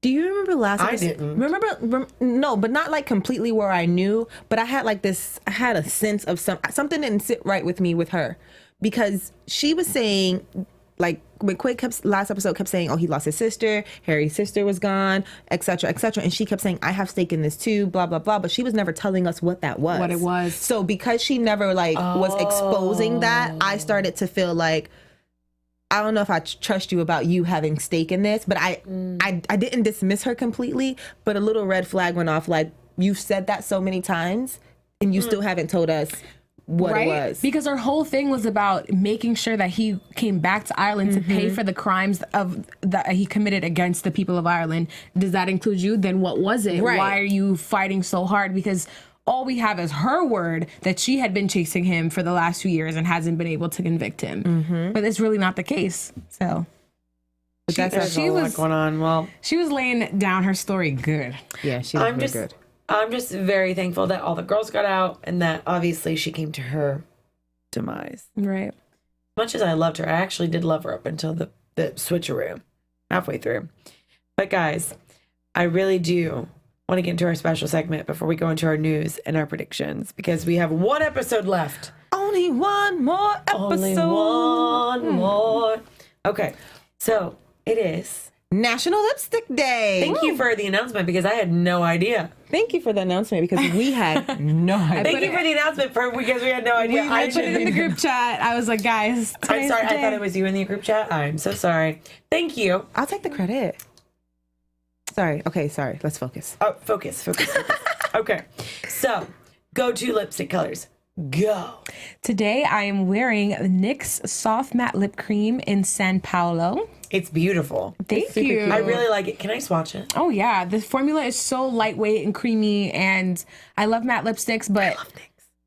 [SPEAKER 4] do you remember last
[SPEAKER 1] I
[SPEAKER 4] episode?
[SPEAKER 1] didn't.
[SPEAKER 4] No, but not like completely where I knew, but I had like this, I had a sense of something didn't sit right with me with her, because she was saying, like, Mcquigg last episode kept saying, oh, he lost his sister, Harry's sister was gone, etc., etc., and she kept saying, I have stake in this too, blah blah blah, but she was never telling us what that was,
[SPEAKER 3] What it was.
[SPEAKER 4] So because she never was exposing that, I started to feel like, I don't know if I trust you about you having stake in this, but I didn't dismiss her completely, but a little red flag went off, like, you've said that so many times and you still haven't told us what it was.
[SPEAKER 3] Because her whole thing was about making sure that he came back to Ireland to pay for the crimes that he committed against the people of Ireland. Does that include you? Then what was it?
[SPEAKER 4] Right.
[SPEAKER 3] Why are you fighting so hard? Because all we have is her word that she had been chasing him for the last few years and hasn't been able to convict him. But it's really not the case. So
[SPEAKER 1] There's a lot going on. Well,
[SPEAKER 3] she was laying down her story good.
[SPEAKER 4] Yeah, she was really good.
[SPEAKER 1] I'm just very thankful that all the girls got out and that obviously she came to her demise.
[SPEAKER 3] Right.
[SPEAKER 1] As much as I loved her, I actually did love her up until the switcheroo halfway through. But guys, I really do want to get into our special segment before we go into our news and our predictions because we have one episode left.
[SPEAKER 4] Only one more episode.
[SPEAKER 1] Only one more. Okay, so it is
[SPEAKER 4] National Lipstick Day.
[SPEAKER 1] Thank you for the announcement because I had no idea.
[SPEAKER 4] Thank you for the announcement because we had no idea.
[SPEAKER 1] Thank you for the announcement because we had no idea.
[SPEAKER 3] I put it in the group chat. I was like, guys,
[SPEAKER 1] I'm sorry. I thought it was you in the group chat. I'm so sorry. Thank you.
[SPEAKER 4] I'll take the credit. Sorry. Okay, sorry. Let's focus.
[SPEAKER 1] Oh, focus. Okay. So, go-to lipstick colors. Go.
[SPEAKER 3] Today I am wearing NYX Soft Matte Lip Cream in San Paulo.
[SPEAKER 1] It's beautiful.
[SPEAKER 3] Thank
[SPEAKER 4] super
[SPEAKER 3] you.
[SPEAKER 4] cute.
[SPEAKER 1] I really like it. Can I swatch it?
[SPEAKER 3] Oh yeah, the formula is so lightweight and creamy, and I love matte lipsticks, but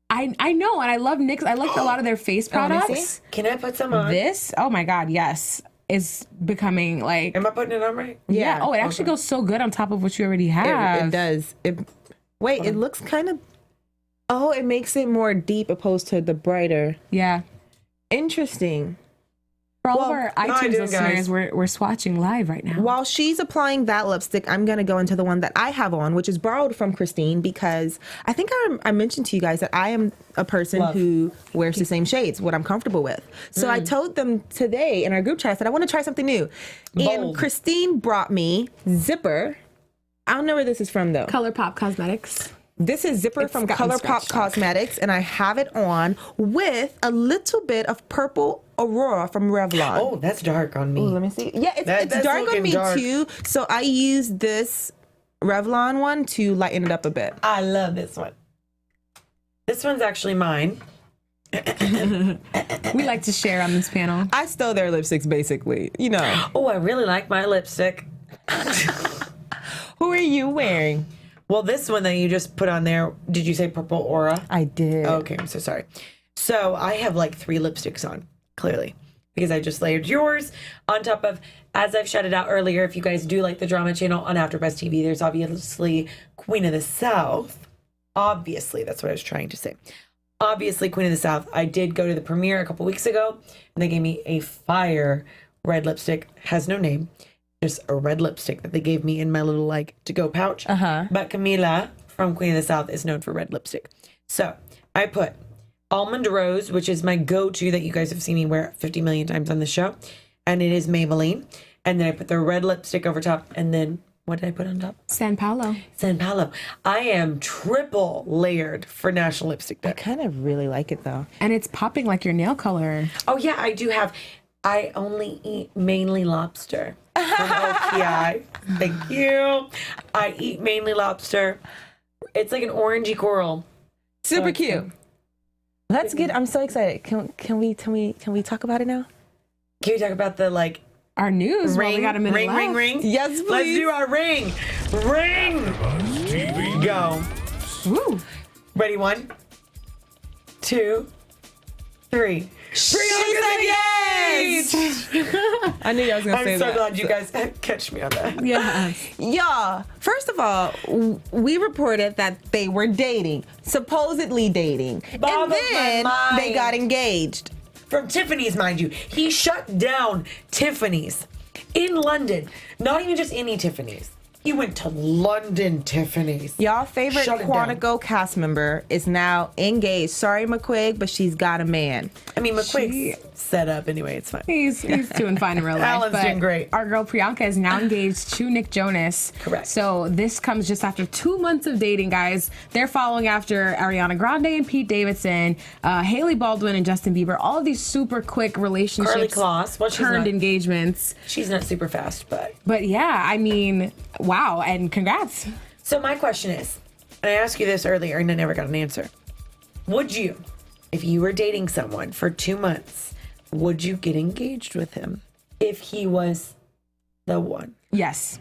[SPEAKER 3] I know, and I love NYX. I like a lot of their face
[SPEAKER 4] let me
[SPEAKER 3] products.
[SPEAKER 4] see.
[SPEAKER 1] Can I put some on?
[SPEAKER 3] This, oh my god, yes, is becoming like
[SPEAKER 1] Am I putting it on right?
[SPEAKER 3] yeah. Oh, it actually goes so good on top of what you already have.
[SPEAKER 4] It does. It looks kind of. Oh, it makes it more deep opposed to the brighter.
[SPEAKER 3] Yeah.
[SPEAKER 4] Interesting.
[SPEAKER 3] For all of our
[SPEAKER 1] how I
[SPEAKER 3] iTunes
[SPEAKER 1] do,
[SPEAKER 3] listeners,
[SPEAKER 1] guys?
[SPEAKER 3] we're swatching live right now.
[SPEAKER 4] While she's applying that lipstick, I'm going to go into the one that I have on, which is borrowed from Christine, because I think I mentioned to you guys that I am a person who wears the same shades, what I'm comfortable with. So I told them today in our group chat, I said, I want to try something new. And
[SPEAKER 1] Bold.
[SPEAKER 4] Christine brought me Zipper. I don't know where this is from, though.
[SPEAKER 3] ColourPop Cosmetics.
[SPEAKER 4] This is Zipper from
[SPEAKER 3] gotten
[SPEAKER 4] ColourPop
[SPEAKER 3] scratched off.
[SPEAKER 4] Cosmetics, and I have it on with a little bit of purple Aurora from Revlon.
[SPEAKER 1] Oh, that's dark on me.
[SPEAKER 4] Let me see. Yeah, it's
[SPEAKER 1] That's
[SPEAKER 4] dark on
[SPEAKER 1] looking
[SPEAKER 4] me
[SPEAKER 1] dark.
[SPEAKER 4] too. So I use this Revlon one to lighten it up a bit.
[SPEAKER 1] I love this one. This one's actually mine.
[SPEAKER 3] We like to share on this panel.
[SPEAKER 4] I stole their lipsticks, basically. You know.
[SPEAKER 1] Oh, I really like my lipstick.
[SPEAKER 4] Who are you wearing?
[SPEAKER 1] Well, this one that you just put on there, did you say Purple Aura?
[SPEAKER 4] I did.
[SPEAKER 1] Okay, I'm so sorry. So I have like 3 lipsticks on, clearly, because I just layered yours on top of, as I've shouted out earlier, if you guys do like the drama channel on AfterBuzz TV, there's obviously Queen of the South. Obviously, that's what I was trying to say. Obviously, Queen of the South. I did go to the premiere a couple weeks ago, and they gave me a fire red lipstick. Has no name. Just a red lipstick that they gave me in my little like to-go pouch. But Camila from Queen of the South is known for red lipstick. So I put Almond Rose, which is my go-to that you guys have seen me wear 50 million times on the show. And it is Maybelline. And then I put the red lipstick over top. And then what did I put on top?
[SPEAKER 3] San Paulo.
[SPEAKER 1] San Paulo. I am triple layered for National Lipstick Day.
[SPEAKER 4] I kind of really like it though.
[SPEAKER 3] And it's popping like your nail color.
[SPEAKER 1] Oh yeah, I do have. I only eat mainly lobster from OPI. Thank you. I eat mainly lobster. It's like an orangey coral.
[SPEAKER 4] Super cute. Let's get. I'm so excited. Can we talk about it now?
[SPEAKER 1] Can we talk about the like
[SPEAKER 3] Our news. Well, we got a minute
[SPEAKER 1] ring,
[SPEAKER 3] left.
[SPEAKER 1] ring, ring?
[SPEAKER 4] Yes, please.
[SPEAKER 1] Let's do our ring. Ring. Go.
[SPEAKER 3] Woo.
[SPEAKER 1] Ready? 1, 2, 3.
[SPEAKER 4] Yes! I knew you was gonna say
[SPEAKER 1] I'm so
[SPEAKER 4] that.
[SPEAKER 1] glad you guys catch me on that.
[SPEAKER 3] Yeah.
[SPEAKER 4] Y'all, first of all, we reported that they were dating, supposedly dating,
[SPEAKER 1] Bob
[SPEAKER 4] and
[SPEAKER 1] of my
[SPEAKER 4] then
[SPEAKER 1] mind.
[SPEAKER 4] they got engaged.
[SPEAKER 1] From Tiffany's, mind you. He shut down Tiffany's in London. Not even just any Tiffany's. He went to London Tiffany's.
[SPEAKER 4] Y'all favorite
[SPEAKER 1] Shut it
[SPEAKER 4] Quantico cast member is now engaged. Sorry, McQuigg, but she's got a man.
[SPEAKER 1] I mean, McQuigg's set up anyway. It's fine.
[SPEAKER 3] He's doing fine in real life.
[SPEAKER 1] Alan's
[SPEAKER 3] but
[SPEAKER 1] doing great.
[SPEAKER 3] Our girl Priyanka is now engaged to Nick Jonas.
[SPEAKER 1] Correct.
[SPEAKER 3] So this comes just after 2 months of dating, guys. They're following after Ariana Grande and Pete Davidson, Haley Baldwin and Justin Bieber. All of these super quick relationships
[SPEAKER 1] Carly Kloss. Well, she's
[SPEAKER 3] turned
[SPEAKER 1] not-
[SPEAKER 3] engagements.
[SPEAKER 1] She's not super fast, but.
[SPEAKER 3] But yeah, I mean, wow, and congrats.
[SPEAKER 1] So my question is, and I asked you this earlier and I never got an answer. Would you if you were dating someone for 2 months, would you get engaged with him if he was the one?
[SPEAKER 3] Yes.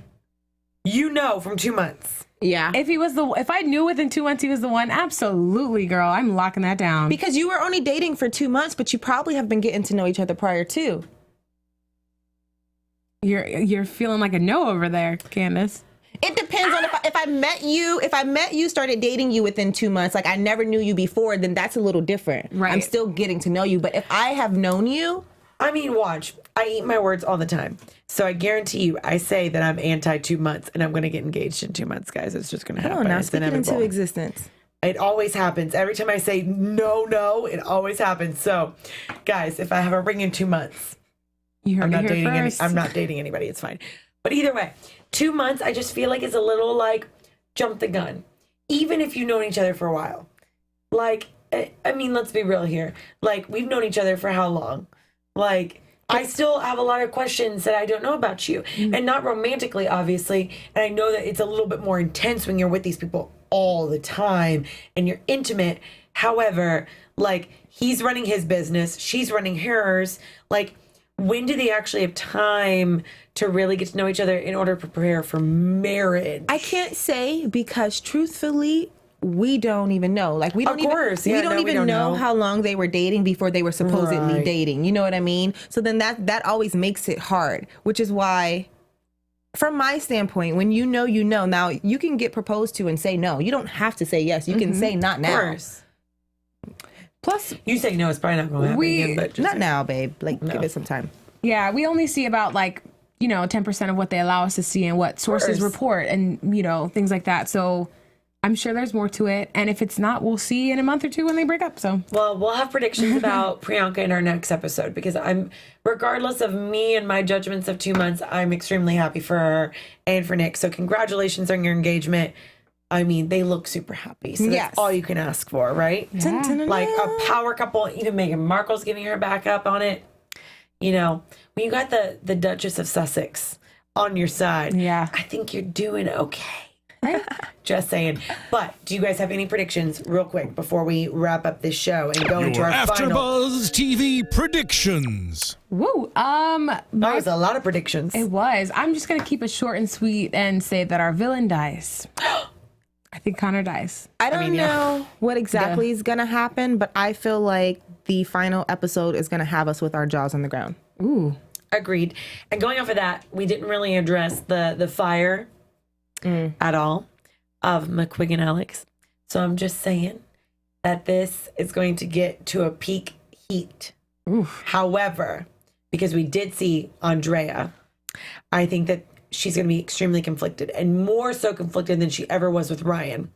[SPEAKER 1] From 2 months.
[SPEAKER 4] Yeah.
[SPEAKER 3] If I knew within 2 months he was the one, absolutely, girl. I'm locking that down.
[SPEAKER 4] Because you were only dating for 2 months, but you probably have been getting to know each other prior too.
[SPEAKER 3] You're feeling like a no over there, Candice.
[SPEAKER 4] It depends on if I met you, started dating you within 2 months, like I never knew you before, then that's a little different.
[SPEAKER 3] Right.
[SPEAKER 4] I'm still getting to know you. But if I have known you,
[SPEAKER 1] I mean, watch. I eat my words all the time. So I guarantee you, I say that I'm anti 2 months and I'm going to get engaged in 2 months, guys. It's just going to happen.
[SPEAKER 4] now
[SPEAKER 1] It's
[SPEAKER 4] speak it
[SPEAKER 1] inevitable.
[SPEAKER 4] into existence.
[SPEAKER 1] It always happens. Every time I say no, it always happens. So, guys, if I have a ring in 2 months,
[SPEAKER 3] You heard
[SPEAKER 1] I'm not
[SPEAKER 3] it here
[SPEAKER 1] dating
[SPEAKER 3] first.
[SPEAKER 1] I'm not dating anybody. It's fine. But either way, 2 months, I just feel like it's a little like jump the gun. Even if you've known each other for a while. Like, I mean, let's be real here. Like, we've known each other for how long? Like, I still have a lot of questions that I don't know about you. And not romantically, obviously. And I know that it's a little bit more intense when you're with these people all the time and you're intimate. However, like, he's running his business, she's running hers. Like, when do they actually have time to really get to know each other in order to prepare for marriage?
[SPEAKER 4] I can't say because truthfully, we don't even know. Like we don't
[SPEAKER 1] Of course.
[SPEAKER 4] even
[SPEAKER 1] Yeah,
[SPEAKER 4] we don't
[SPEAKER 1] no, we
[SPEAKER 4] even
[SPEAKER 1] don't
[SPEAKER 4] know
[SPEAKER 1] know.
[SPEAKER 4] how long they were dating before they were supposedly
[SPEAKER 1] Right.
[SPEAKER 4] dating. You know what I mean? So then that always makes it hard, which is why from my standpoint, when you know, now you can get proposed to and say no. You don't have to say yes. You can say not
[SPEAKER 1] Of
[SPEAKER 4] now.
[SPEAKER 1] course.
[SPEAKER 3] Plus,
[SPEAKER 1] You say no, it's probably not going to happen again, but just
[SPEAKER 4] Not now, babe. Like give it some time.
[SPEAKER 3] yeah, we only see about 10% of what they allow us to see and what sources
[SPEAKER 1] course.
[SPEAKER 3] report and, things like that. So I'm sure there's more to it. And if it's not, we'll see in a month or two when they break up. So
[SPEAKER 1] Well, we'll have predictions about Priyanka in our next episode because regardless of me and my judgments of 2 months, I'm extremely happy for her and for Nick. So congratulations on your engagement. I mean, they look super happy. So that's
[SPEAKER 4] Yes.
[SPEAKER 1] all you can ask for, right? Like a power couple, even Meghan Markle's giving her back up on it. When you got the Duchess of Sussex on your side,
[SPEAKER 3] Yeah.
[SPEAKER 1] I think you're doing okay. Just saying. But do you guys have any predictions real quick before we wrap up this show and go into
[SPEAKER 5] Your
[SPEAKER 1] our final?
[SPEAKER 5] AfterBuzz TV predictions.
[SPEAKER 3] woo.
[SPEAKER 1] That was a lot of predictions.
[SPEAKER 3] It was. I'm just gonna keep it short and sweet and say that our villain dies. I think Connor dies.
[SPEAKER 4] I don't know what exactly is going to happen, but I feel like the final episode is going to have us with our jaws on the ground.
[SPEAKER 3] Ooh.
[SPEAKER 1] Agreed. And going off of that, we didn't really address the fire at all of McQuigg and Alex. So I'm just saying that this is going to get to a peak heat. However, because we did see Andrea, I think that she's going to be extremely conflicted and more so conflicted than she ever was with Ryan.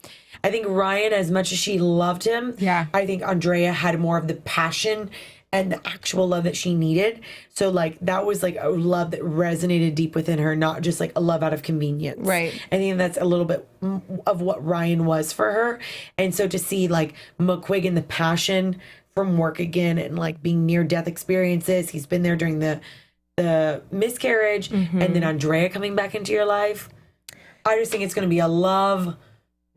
[SPEAKER 1] I think Ryan, as much as she loved him, I think Andrea had more of the passion and the actual love that she needed. So that was a love that resonated deep within her, not just a love out of convenience.
[SPEAKER 4] Right.
[SPEAKER 1] I think that's a little bit of what Ryan was for her. And so to see McQuigg and the passion from work again and being near death experiences, he's been there during the miscarriage and then Andrea coming back into your life. I just think it's going to be a love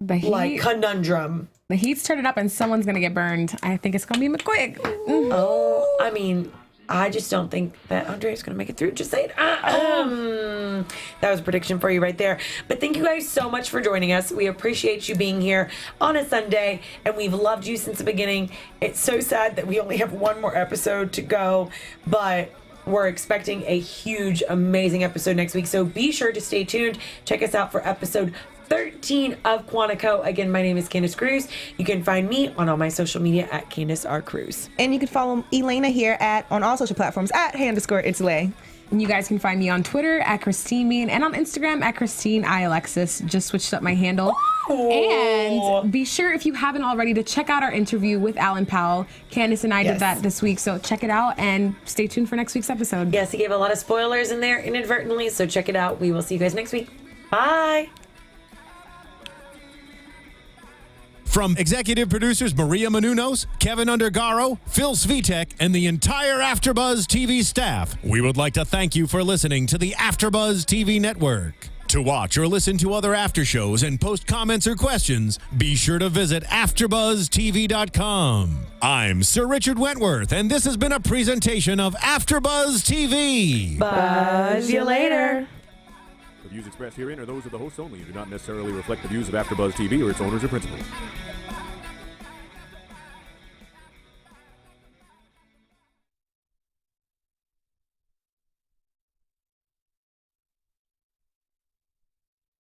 [SPEAKER 1] conundrum.
[SPEAKER 3] The heat's turning up and someone's gonna get burned. I think it's gonna be McQuigg.
[SPEAKER 1] Oh, I mean, I just don't think that Andrea's going to make it through. Just say it. That was a prediction for you right there. But thank you guys so much for joining us. We appreciate you being here on a Sunday, and we've loved you since the beginning. It's so sad that we only have one more episode to go, but we're expecting a huge, amazing episode next week. So be sure to stay tuned. Check us out for episode 13 of Quantico. Again, my name is Candice Cruz. You can find me on all my social media at Candice R. Cruz.
[SPEAKER 4] And you can follow Elayna here on all social platforms at @_itslay.
[SPEAKER 3] And you guys can find me on Twitter at Christine Mean and on Instagram at Christine Alexis. Just switched up my handle. And be sure, if you haven't already, to check out our interview with Alan Powell. Candice and I did that this week, so check it out and stay tuned for next week's episode.
[SPEAKER 1] Yes, he gave a lot of spoilers in there inadvertently, so check it out. We will see you guys next week. Bye.
[SPEAKER 5] From executive producers Maria Menounos, Kevin Undergaro, Phil Svitek, and the entire AfterBuzz TV staff, we would like to thank you for listening to the AfterBuzz TV network. To watch or listen to other after shows and post comments or questions, be sure to visit AfterBuzzTV.com. I'm Sir Richard Wentworth, and this has been a presentation of AfterBuzz TV.
[SPEAKER 1] Buzz you later.
[SPEAKER 6] The views expressed herein are those of the hosts only and do not necessarily reflect the views of AfterBuzz TV or its owners or principals.